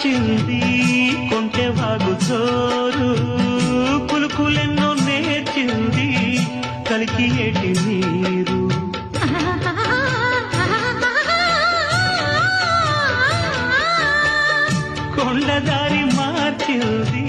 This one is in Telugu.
కాచింది కొంటె వాగు చోరు కులుకులెన్నో నేర్చింది కలికి ఏటి నీరు కొండదారి మార్చింది